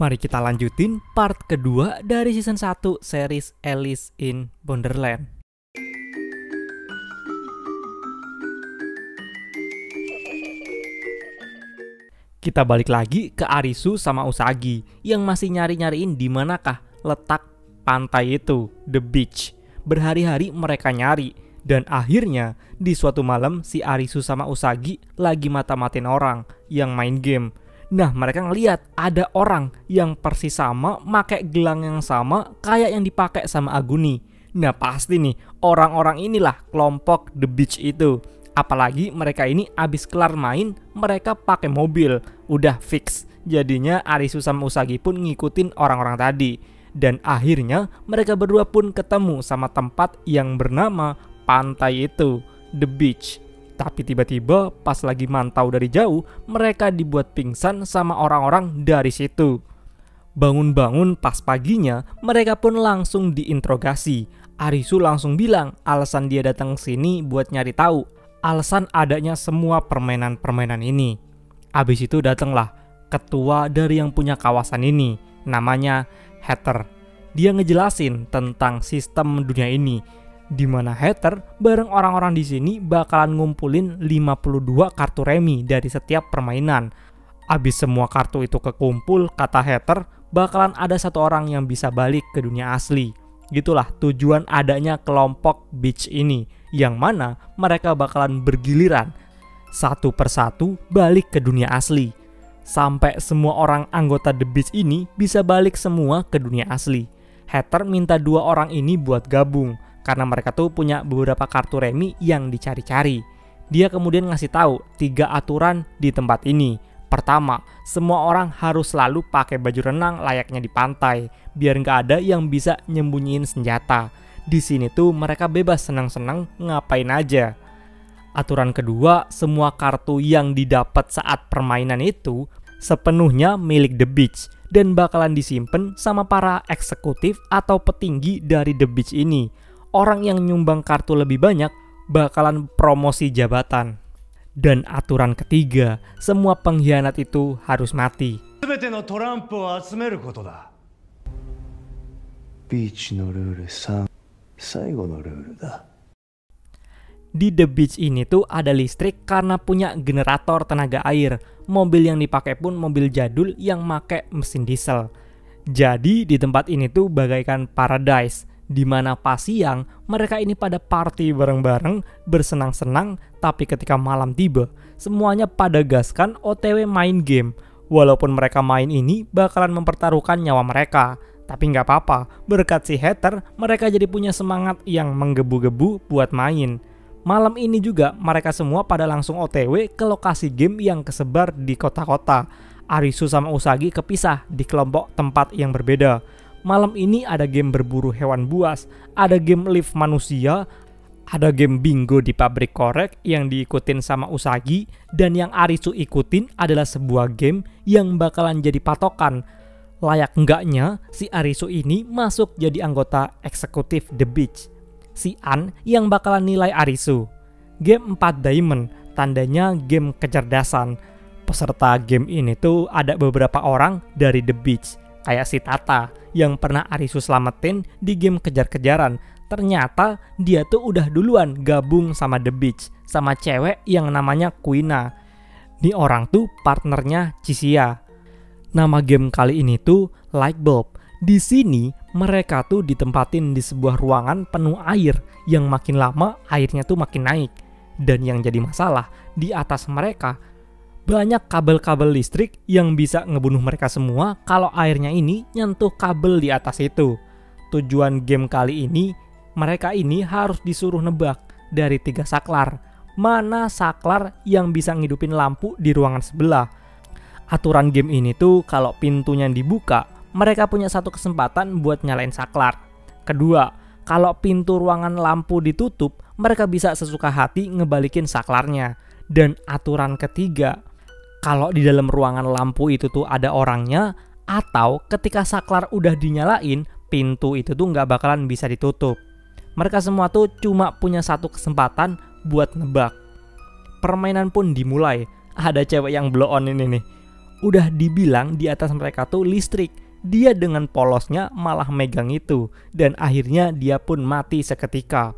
Mari kita lanjutin part kedua dari season 1 series Alice in Borderland. Kita balik lagi ke Arisu sama Usagi yang masih nyari-nyariin di manakah letak pantai itu, the beach. Berhari-hari mereka nyari dan akhirnya di suatu malam si Arisu sama Usagi lagi mata-matiin orang yang main game. Nah, mereka ngeliat ada orang yang persis sama, pakai gelang yang sama kayak yang dipakai sama Aguni. Nah, pasti nih orang-orang inilah kelompok the beach itu. Apalagi mereka ini abis kelar main, mereka pakai mobil. Udah fix. Jadinya Arisu sama Usagi pun ngikutin orang-orang tadi. Dan akhirnya mereka berdua pun ketemu sama tempat yang bernama pantai itu, the beach. Tapi tiba-tiba pas lagi mantau dari jauh, mereka dibuat pingsan sama orang-orang dari situ. Bangun-bangun pas paginya, mereka pun langsung diinterogasi. Arisu langsung bilang alasan dia datang ke sini buat nyari tahu alasan adanya semua permainan-permainan ini. Abis itu datanglah ketua dari yang punya kawasan ini, namanya Hatter. Dia ngejelasin tentang sistem dunia ini, di mana Hatter bareng orang-orang di sini bakalan ngumpulin 52 kartu remi dari setiap permainan. Abis semua kartu itu kekumpul, kata Hatter, bakalan ada satu orang yang bisa balik ke dunia asli. Gitulah tujuan adanya kelompok beach ini, yang mana mereka bakalan bergiliran satu persatu balik ke dunia asli. Sampai semua orang anggota The Beach ini bisa balik semua ke dunia asli. Hatter minta 2 orang ini buat gabung, karena mereka tuh punya beberapa kartu remi yang dicari-cari. Dia kemudian ngasih tahu 3 aturan di tempat ini. Pertama, semua orang harus selalu pakai baju renang layaknya di pantai, biar nggak ada yang bisa nyembunyiin senjata. Di sini tuh mereka bebas senang-senang ngapain aja. Aturan kedua, semua kartu yang didapat saat permainan itu sepenuhnya milik The Beach dan bakalan disimpan sama para eksekutif atau petinggi dari The Beach ini. Orang yang nyumbang kartu lebih banyak bakalan promosi jabatan. Dan aturan ketiga, semua pengkhianat itu harus mati. Di The Beach ini tuh ada listrik karena punya generator tenaga air. Mobil yang dipakai pun mobil jadul yang pakai mesin diesel. Jadi di tempat ini tuh bagaikan paradise, di mana pas siang mereka ini pada party bareng-bareng, bersenang-senang, tapi ketika malam tiba, semuanya pada gaskan OTW main game. Walaupun mereka main ini bakalan mempertaruhkan nyawa mereka, tapi nggak apa-apa, berkat si Hatter, mereka jadi punya semangat yang menggebu-gebu buat main. Malam ini juga mereka semua pada langsung OTW ke lokasi game yang kesebar di kota-kota. Arisu sama Usagi kepisah di kelompok tempat yang berbeda. Malam ini ada game berburu hewan buas, ada game lift manusia, ada game bingo di pabrik korek yang diikutin sama Usagi, dan yang Arisu ikutin adalah sebuah game yang bakalan jadi patokan layak enggaknya si Arisu ini masuk jadi anggota eksekutif The Beach. Si An yang bakalan nilai Arisu. Game 4 diamond, tandanya game kecerdasan. Peserta game ini tuh ada beberapa orang dari The Beach, kayak si Tata yang pernah Arisu selamatin di game kejar-kejaran. Ternyata dia tuh udah duluan gabung sama The Beach, sama cewek yang namanya Kuina. Nih orang tuh partnernya Chisia. Nama game kali ini tuh Lightbulb. Di sini mereka tuh ditempatin di sebuah ruangan penuh air yang makin lama airnya tuh makin naik. Dan yang jadi masalah, di atas mereka banyak kabel-kabel listrik yang bisa ngebunuh mereka semua kalau airnya ini nyentuh kabel di atas itu. Tujuan game kali ini, mereka ini harus disuruh nebak dari 3 saklar. Mana saklar yang bisa ngidupin lampu di ruangan sebelah. Aturan game ini tuh kalau pintunya dibuka, mereka punya satu kesempatan buat nyalain saklar. Kedua, kalau pintu ruangan lampu ditutup, mereka bisa sesuka hati ngebalikin saklarnya. Dan aturan ketiga, kalau di dalam ruangan lampu itu tuh ada orangnya, atau ketika saklar udah dinyalain, pintu itu tuh nggak bakalan bisa ditutup. Mereka semua tuh cuma punya satu kesempatan buat nebak. Permainan pun dimulai. Ada cewek yang blow on ini nih. Udah dibilang di atas mereka tuh listrik, dia dengan polosnya malah megang itu, dan akhirnya dia pun mati seketika.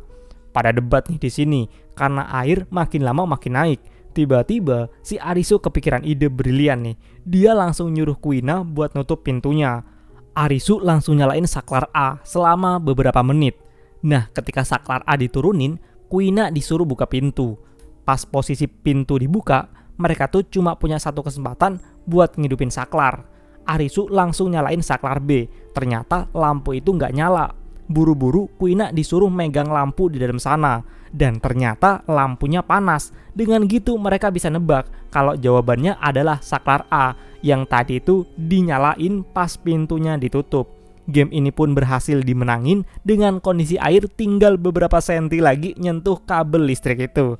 Pada debat nih di sini, karena air makin lama makin naik. Tiba-tiba si Arisu kepikiran ide brilian nih. Dia langsung nyuruh Kuina buat nutup pintunya. Arisu langsung nyalain saklar A selama beberapa menit. Nah, ketika saklar A diturunin, Kuina disuruh buka pintu. Pas posisi pintu dibuka, mereka tuh cuma punya satu kesempatan buat ngidupin saklar. Arisu langsung nyalain saklar B. Ternyata lampu itu nggak nyala. Buru-buru Kuina disuruh megang lampu di dalam sana. Dan ternyata lampunya panas. Dengan gitu mereka bisa nebak kalau jawabannya adalah saklar A yang tadi itu dinyalain pas pintunya ditutup. Game ini pun berhasil dimenangin dengan kondisi air tinggal beberapa senti lagi nyentuh kabel listrik itu.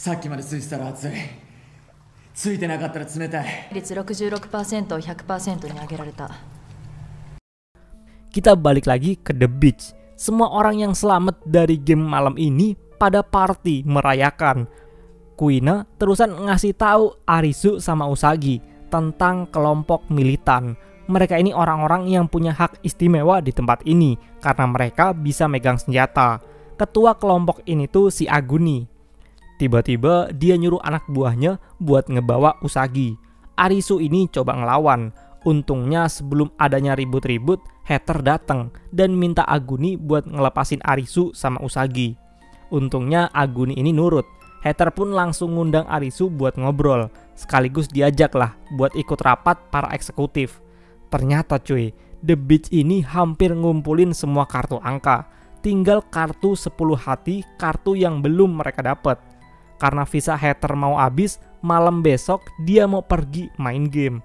さっきまでついてたら熱い。ついてなかったら冷たい。率 66% を 100% に上げられた。 Kita balik lagi ke The Beach. Semua orang yang selamat dari game malam ini pada party merayakan. Kuina terusan ngasih tahu Arisu sama Usagi tentang kelompok militan. Mereka ini orang-orang yang punya hak istimewa di tempat ini karena mereka bisa megang senjata. Ketua kelompok ini tuh si Aguni. Tiba-tiba dia nyuruh anak buahnya buat ngebawa Usagi. Arisu ini coba ngelawan. Untungnya sebelum adanya ribut-ribut, Hater datang dan minta Aguni buat ngelepasin Arisu sama Usagi. Untungnya Aguni ini nurut. Hater pun langsung ngundang Arisu buat ngobrol. Sekaligus diajak lah buat ikut rapat para eksekutif. Ternyata cuy, The Beach ini hampir ngumpulin semua kartu angka. Tinggal kartu 10 hati, kartu yang belum mereka dapat. Karena visa Hater mau habis, malam besok dia mau pergi main game.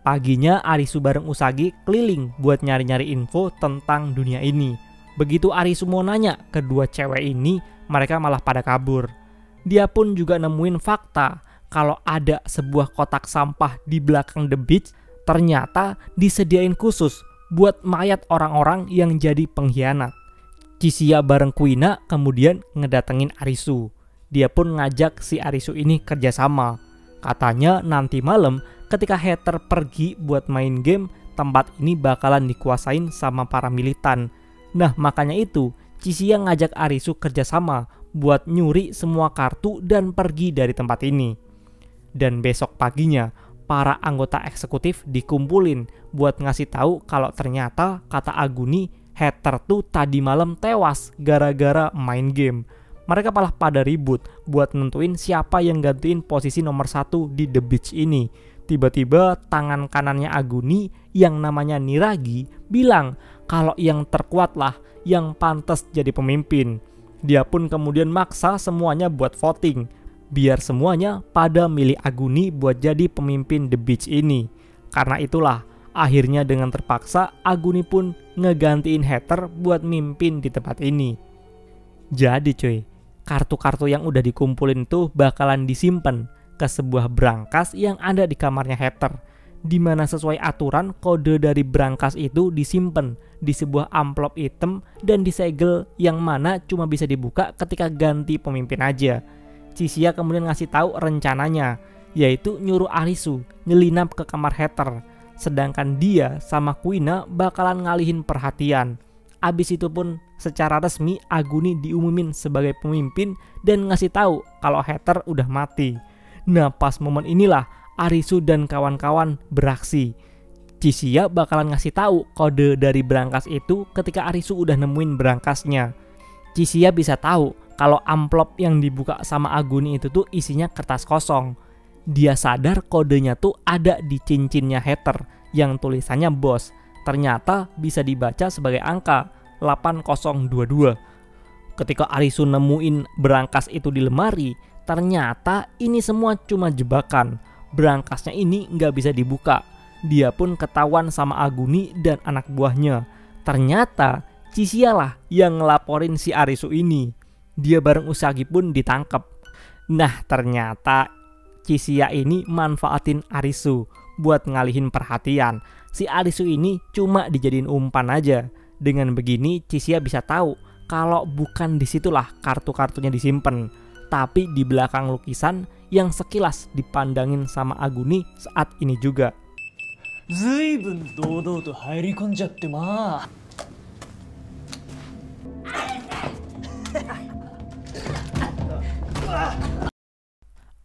Paginya Arisu bareng Usagi keliling buat nyari-nyari info tentang dunia ini. Begitu Arisu mau nanya kedua cewek ini, mereka malah pada kabur. Dia pun juga nemuin fakta kalau ada sebuah kotak sampah di belakang The Beach ternyata disediain khusus buat mayat orang-orang yang jadi pengkhianat. Chisiya bareng Kuina kemudian ngedatengin Arisu. Dia pun ngajak si Arisu ini kerjasama. Katanya nanti malam ketika Hater pergi buat main game, tempat ini bakalan dikuasain sama para militan. Nah makanya itu Chisiya ngajak Arisu kerjasama buat nyuri semua kartu dan pergi dari tempat ini. Dan besok paginya para anggota eksekutif dikumpulin buat ngasih tahu kalau ternyata kata Aguni Hater tuh tadi malam tewas gara-gara main game. Mereka malah pada ribut buat nentuin siapa yang gantiin posisi nomor 1 di The Beach ini. Tiba-tiba tangan kanannya Aguni yang namanya Niragi bilang kalau yang terkuat lah yang pantas jadi pemimpin. Dia pun kemudian maksa semuanya buat voting biar semuanya pada milih Aguni buat jadi pemimpin The Beach ini. Karena itulah akhirnya dengan terpaksa Aguni pun ngegantiin Hater buat mimpin di tempat ini. Jadi cuy, kartu-kartu yang udah dikumpulin tuh bakalan disimpan ke sebuah brankas yang ada di kamarnya Hater, dimana sesuai aturan kode dari brankas itu disimpan di sebuah amplop hitam dan disegel yang mana cuma bisa dibuka ketika ganti pemimpin aja. Chisiya kemudian ngasih tahu rencananya, yaitu nyuruh Arisu nyelinap ke kamar Hater, sedangkan dia sama Kuina bakalan ngalihin perhatian. Abis itu pun secara resmi Aguni diumumin sebagai pemimpin dan ngasih tahu kalau Hater udah mati. Nah pas momen inilah Arisu dan kawan-kawan beraksi. Chisiya bakalan ngasih tahu kode dari brankas itu ketika Arisu udah nemuin brankasnya. Chisiya bisa tahu kalau amplop yang dibuka sama Aguni itu tuh isinya kertas kosong. Dia sadar kodenya tuh ada di cincinnya Hater yang tulisannya BOSS. Ternyata bisa dibaca sebagai angka 8022. Ketika Arisu nemuin brankas itu di lemari, ternyata ini semua cuma jebakan. Brankasnya ini nggak bisa dibuka. Dia pun ketahuan sama Aguni dan anak buahnya. Ternyata Chisiya lah yang ngelaporin si Arisu ini. Dia bareng Usagi pun ditangkap. Nah ternyata Chisiya ini manfaatin Arisu buat ngalihin perhatian. Si Arisu ini cuma dijadiin umpan aja. Dengan begini Chisiya bisa tahu kalau bukan disitulah kartu-kartunya disimpan. tetapi di belakang lukisan yang sekilas dipandangin sama Aguni saat ini juga. ずいぶん堂々と入り込んじゃってまあ。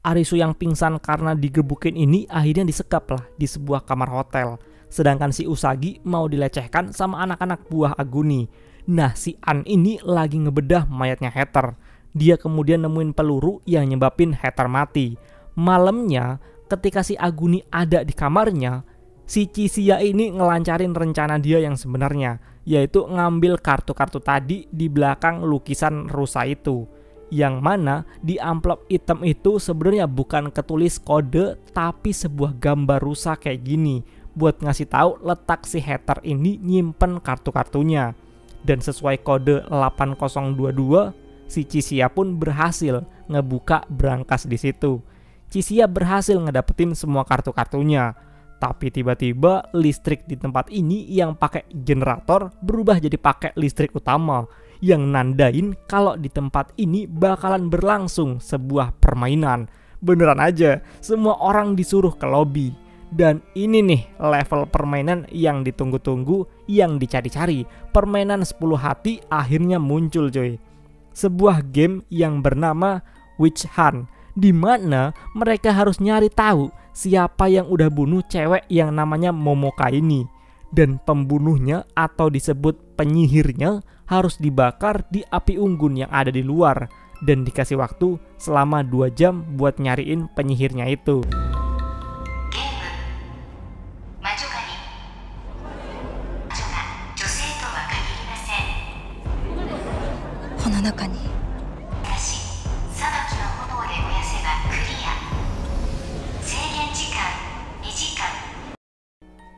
Arisu yang pingsan karena digebukin ini akhirnya disekap lah di sebuah kamar hotel. Sedangkan si Usagi mau dilecehkan sama anak-anak buah Aguni. Nah, si An ini lagi ngebedah mayatnya Hatter. Dia kemudian nemuin peluru yang nyebabin Hatter mati. Malamnya, ketika si Aguni ada di kamarnya, si Chisiya ini ngelancarin rencana dia yang sebenarnya, yaitu ngambil kartu-kartu tadi di belakang lukisan rusa itu. Yang mana di amplop hitam itu sebenarnya bukan ketulis kode, tapi sebuah gambar rusa kayak gini buat ngasih tahu letak si Hatter ini nyimpen kartu-kartunya. Dan sesuai kode 8022, si Chisiya pun berhasil ngebuka brankas di situ. Chisiya berhasil ngedapetin semua kartu-kartunya. Tapi tiba-tiba listrik di tempat ini yang pakai generator berubah jadi pakai listrik utama, yang nandain kalau di tempat ini bakalan berlangsung sebuah permainan. Beneran aja, semua orang disuruh ke lobi. Dan ini nih level permainan yang ditunggu-tunggu, yang dicari-cari. Permainan 10 hati akhirnya muncul coy. Sebuah game yang bernama Witch Hunt, di mana mereka harus nyari tahu siapa yang udah bunuh cewek yang namanya Momoka ini. Dan pembunuhnya atau disebut penyihirnya harus dibakar di api unggun yang ada di luar. Dan dikasih waktu selama 2 jam buat nyariin penyihirnya itu. この中に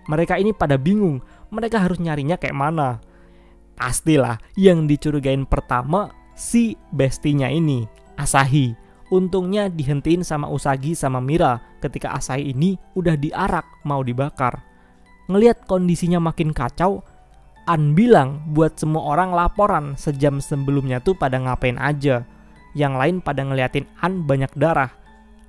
Mereka ini pada bingung, mereka harus nyarinya kayak mana. Pastilah yang dicurigain pertama si bestinya ini, Asahi. Untungnya dihentiin sama Usagi sama Mira ketika Asahi ini udah diarak mau dibakar. Ngelihat kondisinya makin kacau, An bilang buat semua orang laporan sejam sebelumnya tuh pada ngapain aja. Yang lain pada ngeliatin An banyak darah.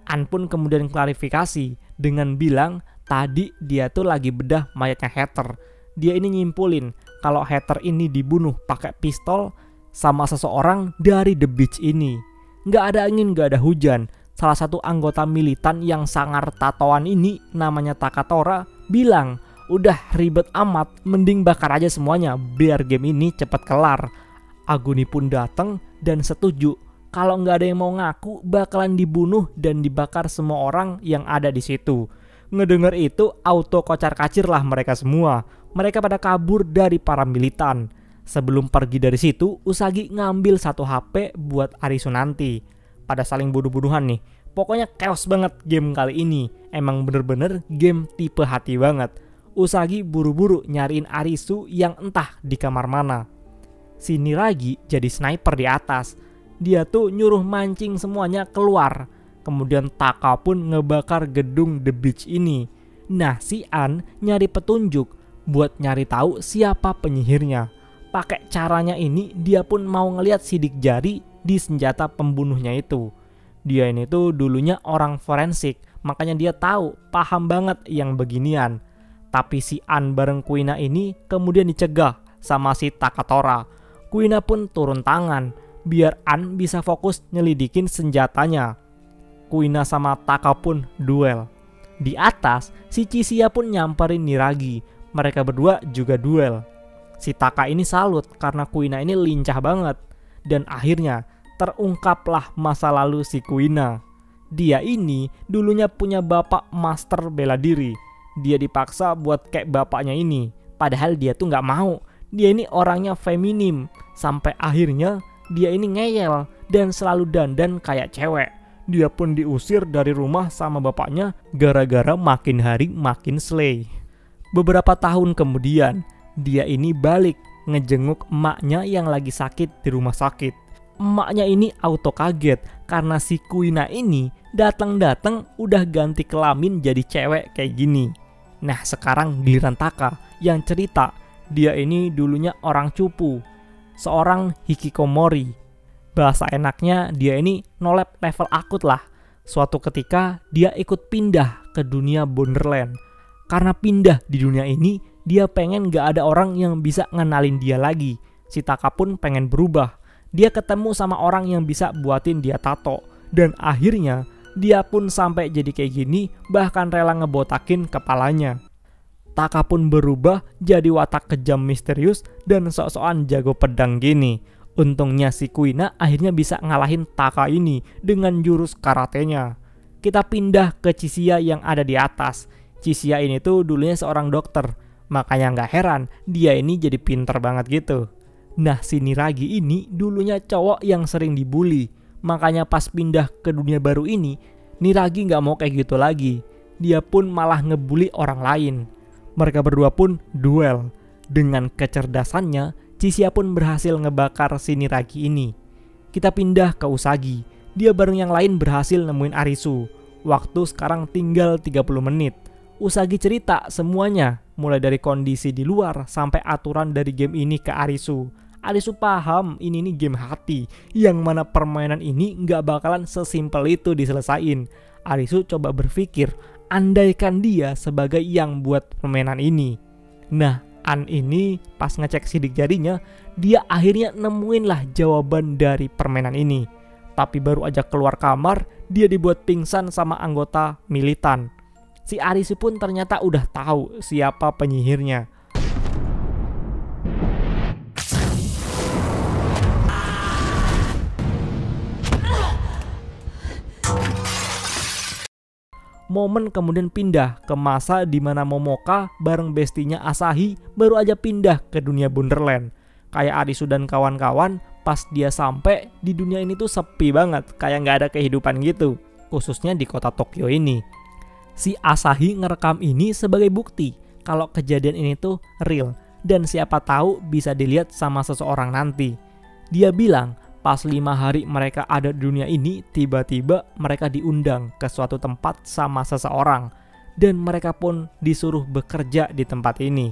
An pun kemudian klarifikasi dengan bilang tadi dia tuh lagi bedah mayatnya Hatter. Dia ini nyimpulin kalau Hatter ini dibunuh pakai pistol sama seseorang dari The Beach ini. Nggak ada angin, nggak ada hujan. Salah satu anggota militan yang sangar tatoan ini namanya Takatora bilang, udah ribet amat, mending bakar aja semuanya biar game ini cepet kelar. Aguni pun datang dan setuju kalau nggak ada yang mau ngaku bakalan dibunuh dan dibakar semua orang yang ada di situ. Ngedenger itu auto kocar-kacir lah mereka semua. Mereka pada kabur dari para militan. Sebelum pergi dari situ, Usagi ngambil 1 HP buat Arisu nanti. Pada saling bunuh-bunuhan nih. Pokoknya chaos banget game kali ini. Emang bener-bener game tipe hati banget. Usagi buru-buru nyariin Arisu yang entah di kamar mana. Si Niragi jadi sniper di atas. Dia tuh nyuruh mancing semuanya keluar. Kemudian Taka pun ngebakar gedung The Beach ini. Nah, si An nyari petunjuk buat nyari tahu siapa penyihirnya. Pakai caranya ini dia pun mau ngeliat sidik jari di senjata pembunuhnya itu. Dia ini tuh dulunya orang forensik, makanya dia tahu, paham banget yang beginian. Tapi si An bareng Kuina ini kemudian dicegah sama si Takatora. Kuina pun turun tangan biar An bisa fokus nyelidikin senjatanya. Kuina sama Taka pun duel. Di atas, si Chisiya pun nyamperin Niragi. Mereka berdua juga duel. Si Taka ini salut karena Kuina ini lincah banget. Dan akhirnya terungkaplah masa lalu si Kuina. Dia ini dulunya punya bapak master bela diri. Dia dipaksa buat kayak bapaknya ini. Padahal dia tuh gak mau. Dia ini orangnya feminim. Sampai akhirnya dia ini ngeyel dan selalu dandan kayak cewek. Dia pun diusir dari rumah sama bapaknya gara-gara makin hari makin slay. Beberapa tahun kemudian, dia ini balik ngejenguk emaknya yang lagi sakit di rumah sakit. Emaknya ini auto kaget karena si Kuina ini datang-datang udah ganti kelamin jadi cewek kayak gini. Nah, sekarang giliran Taka yang cerita dia ini dulunya orang cupu, seorang hikikomori. Bahasa enaknya dia ini nolep level akut lah. Suatu ketika dia ikut pindah ke dunia Borderland. Karena pindah di dunia ini, dia pengen gak ada orang yang bisa ngenalin dia lagi. Si Taka pun pengen berubah. Dia ketemu sama orang yang bisa buatin dia tato. Dan akhirnya dia pun sampai jadi kayak gini, bahkan rela ngebotakin kepalanya. Taka pun berubah jadi watak kejam misterius dan sok-sokan jago pedang gini. Untungnya si Kuina akhirnya bisa ngalahin Taka ini dengan jurus karatenya. Kita pindah ke Chisiya yang ada di atas. Chisiya ini tuh dulunya seorang dokter, makanya nggak heran dia ini jadi pinter banget gitu. Nah si Niragi ini dulunya cowok yang sering dibully, makanya pas pindah ke dunia baru ini, Niragi nggak mau kayak gitu lagi. Dia pun malah ngebully orang lain. Mereka berdua pun duel. Dengan kecerdasannya, Chisiya pun berhasil ngebakar si Niragi ini. Kita pindah ke Usagi. Dia bareng yang lain berhasil nemuin Arisu. Waktu sekarang tinggal 30 menit. Usagi cerita semuanya, mulai dari kondisi di luar sampai aturan dari game ini ke Arisu. Arisu paham ini nih game hati, yang mana permainan ini nggak bakalan sesimpel itu diselesain. Arisu coba berpikir, andaikan dia sebagai yang buat permainan ini. Nah, An ini pas ngecek sidik jarinya, dia akhirnya nemuin lah jawaban dari permainan ini. Tapi baru aja keluar kamar, dia dibuat pingsan sama anggota militan. Si Arisu pun ternyata udah tahu siapa penyihirnya. Momen kemudian pindah ke masa di mana Momoka bareng bestinya Asahi baru aja pindah ke dunia Borderland. Kayak Arisu dan kawan-kawan, pas dia sampai di dunia ini tuh sepi banget, kayak nggak ada kehidupan gitu, khususnya di kota Tokyo ini. Si Asahi ngerekam ini sebagai bukti kalau kejadian ini tuh real dan siapa tahu bisa dilihat sama seseorang nanti. Dia bilang pas 5 hari mereka ada di dunia ini, tiba-tiba mereka diundang ke suatu tempat sama seseorang dan mereka pun disuruh bekerja di tempat ini.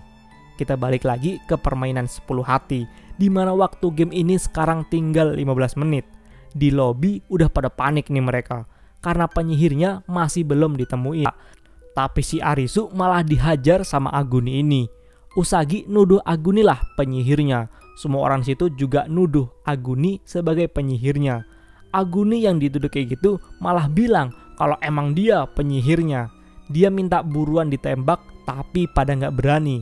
Kita balik lagi ke permainan 10 hati, di mana waktu game ini sekarang tinggal 15 menit. Di lobi udah pada panik nih mereka, karena penyihirnya masih belum ditemuin. Tapi si Arisu malah dihajar sama Aguni ini. Usagi nuduh Aguni lah penyihirnya. Semua orang situ juga nuduh Aguni sebagai penyihirnya. Aguni yang dituduh kayak gitu malah bilang kalau emang dia penyihirnya. Dia minta buruan ditembak tapi pada nggak berani.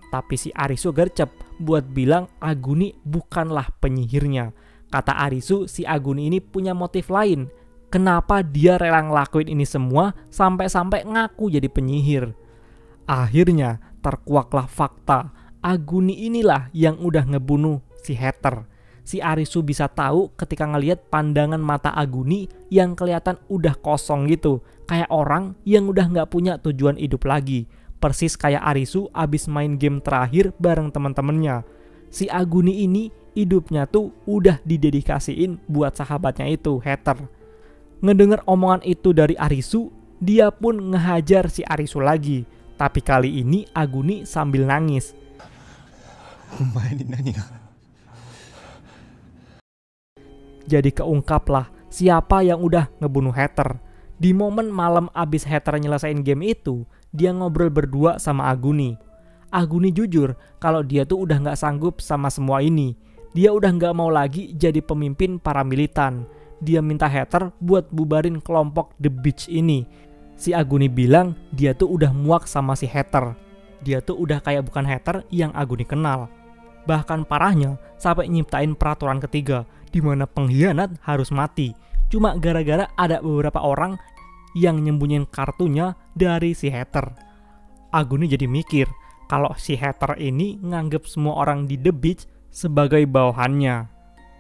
Tapi si Arisu gercep buat bilang Aguni bukanlah penyihirnya. Kata Arisu, si Aguni ini punya motif lain. Kenapa dia rela ngelakuin ini semua sampai-sampai ngaku jadi penyihir? Akhirnya terkuaklah fakta. Aguni inilah yang udah ngebunuh si Hater. Si Arisu bisa tahu ketika ngelihat pandangan mata Aguni yang kelihatan udah kosong gitu. Kayak orang yang udah nggak punya tujuan hidup lagi. Persis kayak Arisu abis main game terakhir bareng temen-temennya. Si Aguni ini hidupnya tuh udah didedikasiin buat sahabatnya itu, Hater. Ngedenger omongan itu dari Arisu, dia pun ngehajar si Arisu lagi. Tapi kali ini Aguni sambil nangis. Jadi keungkaplah siapa yang udah ngebunuh Hater. Di momen malam abis Hater nyelesain game itu, dia ngobrol berdua sama Aguni. Aguni jujur kalau dia tuh udah gak sanggup sama semua ini. Dia udah gak mau lagi jadi pemimpin para militan. Dia minta Hater buat bubarin kelompok The Beach ini. Si Aguni bilang dia tuh udah muak sama si Hater. Dia tuh udah kayak bukan Hater yang Aguni kenal. Bahkan parahnya sampai nyiptain peraturan ketiga di mana pengkhianat harus mati. Cuma gara-gara ada beberapa orang yang nyembunyiin kartunya dari si Hater. Aguni jadi mikir kalau si Hater ini nganggep semua orang di The Beach sebagai bawahannya.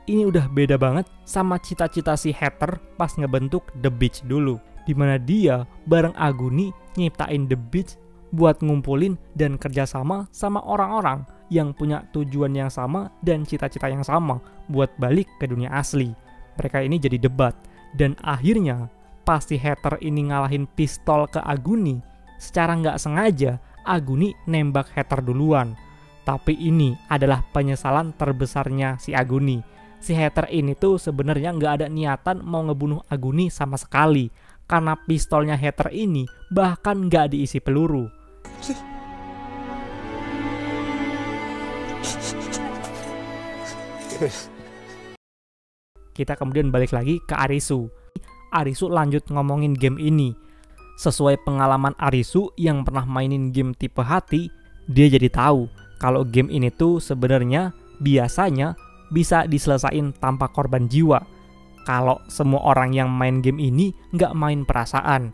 Ini udah beda banget sama cita-cita si Hater pas ngebentuk The Beach dulu, dimana dia bareng Aguni nyiptain The Beach buat ngumpulin dan kerjasama sama orang-orang yang punya tujuan yang sama dan cita-cita yang sama buat balik ke dunia asli. Mereka ini jadi debat dan akhirnya pas si Hater ini ngalahin pistol ke Aguni, secara nggak sengaja Aguni nembak Hater duluan. Tapi ini adalah penyesalan terbesarnya si Aguni. si hater ini tuh sebenarnya nggak ada niatan mau ngebunuh Aguni sama sekali, karena pistolnya hater ini bahkan nggak diisi peluru. Kita kemudian balik lagi ke Arisu. Arisu lanjut ngomongin game ini. Sesuai pengalaman Arisu yang pernah mainin game tipe hati, dia jadi tahu kalau game ini tuh sebenarnya biasanya bisa diselesain tanpa korban jiwa. Kalau semua orang yang main game ini nggak main perasaan.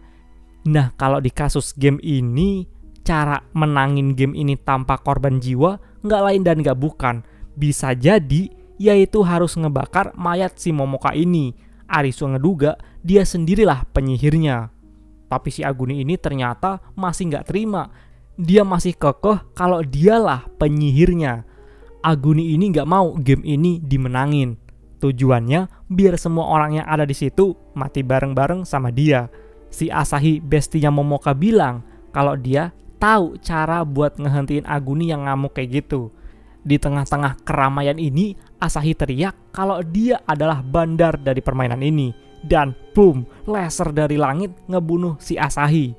Nah, kalau di kasus game ini, cara menangin game ini tanpa korban jiwa nggak lain dan nggak bukan. Bisa jadi yaitu harus ngebakar mayat si Momoka ini. Arisu ngeduga dia sendirilah penyihirnya. Tapi si Aguni ini ternyata masih nggak terima. Dia masih kekeh kalau dialah penyihirnya. Aguni ini nggak mau game ini dimenangin. Tujuannya biar semua orang yang ada di situ mati bareng-bareng sama dia. Si Asahi bestinya Momoka bilang kalau dia tahu cara buat ngehentiin Aguni yang ngamuk kayak gitu. Di tengah-tengah keramaian ini, Asahi teriak kalau dia adalah bandar dari permainan ini. Dan boom, laser dari langit ngebunuh si Asahi.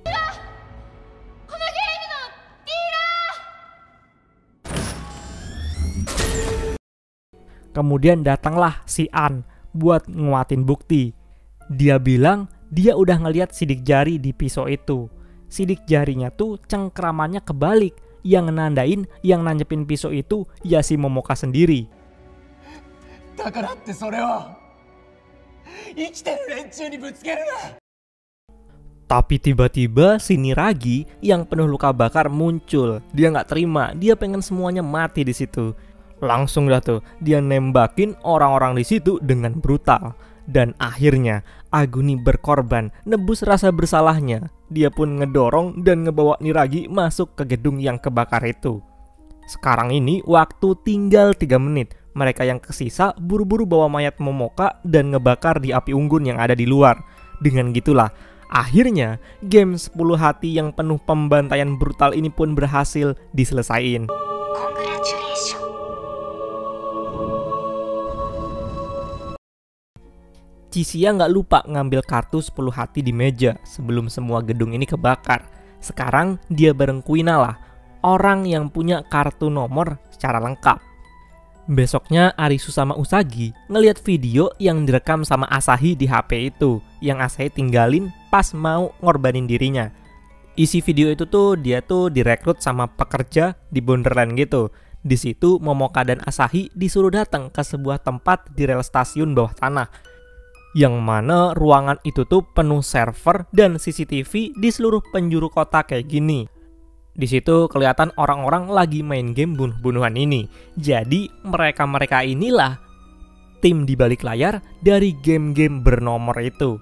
Kemudian datanglah si An buat nguatin bukti. Dia bilang dia udah ngeliat sidik jari di pisau itu. Sidik jarinya tuh cengkramannya kebalik. Yang nandain yang nancepin pisau itu ya si Momoka sendiri. Tapi tiba-tiba si Niragi yang penuh luka bakar muncul. Dia nggak terima, dia pengen semuanya mati di situ. Langsung dah tuh dia nembakin orang-orang di situ dengan brutal. Dan akhirnya Aguni berkorban, nebus rasa bersalahnya. Dia pun ngedorong dan ngebawa Niragi masuk ke gedung yang kebakar itu. Sekarang ini waktu tinggal 3 menit. Mereka yang kesisa buru-buru bawa mayat Momoka dan ngebakar di api unggun yang ada di luar. Dengan gitulah, akhirnya game 10 hati yang penuh pembantaian brutal ini pun berhasil diselesain. Chisiya nggak lupa ngambil kartu 10 hati di meja sebelum semua gedung ini kebakar. Sekarang dia bareng Kuina lah, orang yang punya kartu nomor secara lengkap. Besoknya Arisu sama Usagi ngelihat video yang direkam sama Asahi di HP itu, yang Asahi tinggalin pas mau ngorbanin dirinya. Isi video itu tuh dia tuh direkrut sama pekerja di Borderland gitu. Di situ Momoka dan Asahi disuruh datang ke sebuah tempat di rel stasiun bawah tanah, yang mana ruangan itu tuh penuh server dan CCTV di seluruh penjuru kota kayak gini. Di situ kelihatan orang-orang lagi main game bunuh-bunuhan ini. Jadi mereka-mereka inilah tim di balik layar dari game-game bernomor itu.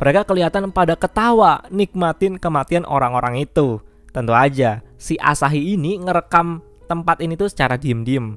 Mereka kelihatan pada ketawa nikmatin kematian orang-orang itu. Tentu aja si Asahi ini ngerekam tempat ini tuh secara diem-diem.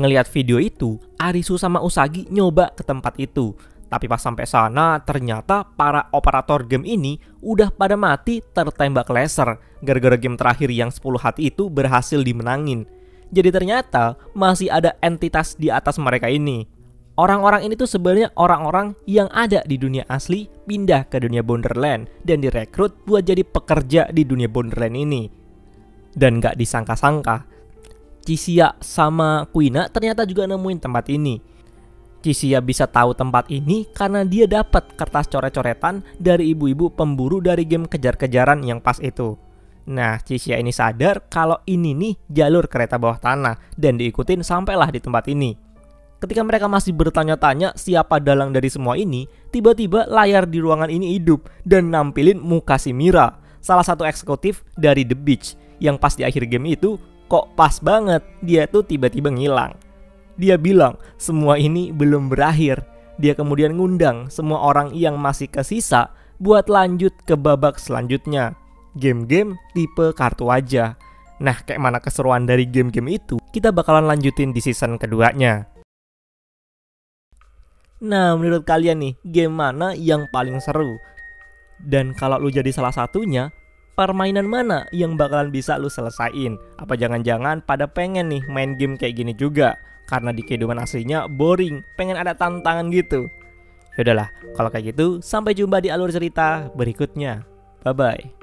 Ngelihat video itu, Arisu sama Usagi nyoba ke tempat itu. Tapi pas sampai sana, ternyata para operator game ini udah pada mati tertembak laser gara-gara game terakhir yang 10 hati itu berhasil dimenangin. Jadi ternyata masih ada entitas di atas mereka ini. Orang-orang ini tuh sebenarnya orang-orang yang ada di dunia asli pindah ke dunia Borderland dan direkrut buat jadi pekerja di dunia Borderland ini. Dan gak disangka-sangka, Chisiya sama Kuina ternyata juga nemuin tempat ini. Chisiya bisa tahu tempat ini karena dia dapat kertas coret-coretan dari ibu-ibu pemburu dari game kejar-kejaran yang pas itu. Nah, Chisiya ini sadar kalau ini nih jalur kereta bawah tanah dan diikutin sampailah di tempat ini. Ketika mereka masih bertanya-tanya siapa dalang dari semua ini, tiba-tiba layar di ruangan ini hidup dan nampilin muka si Mira, salah satu eksekutif dari The Beach, yang pas di akhir game itu kok pas banget dia tuh tiba-tiba ngilang. Dia bilang semua ini belum berakhir. Dia kemudian ngundang semua orang yang masih kesisa buat lanjut ke babak selanjutnya, game-game tipe kartu aja. Nah, kayak mana keseruan dari game-game itu, kita bakalan lanjutin di season keduanya. Nah, menurut kalian nih, game mana yang paling seru? Dan kalau lu jadi salah satunya, permainan mana yang bakalan bisa lu selesain? Apa jangan-jangan pada pengen nih main game kayak gini juga? Karena di kehidupan aslinya boring, pengen ada tantangan gitu. Yaudahlah, kalau kayak gitu sampai jumpa di alur cerita berikutnya. Bye-bye.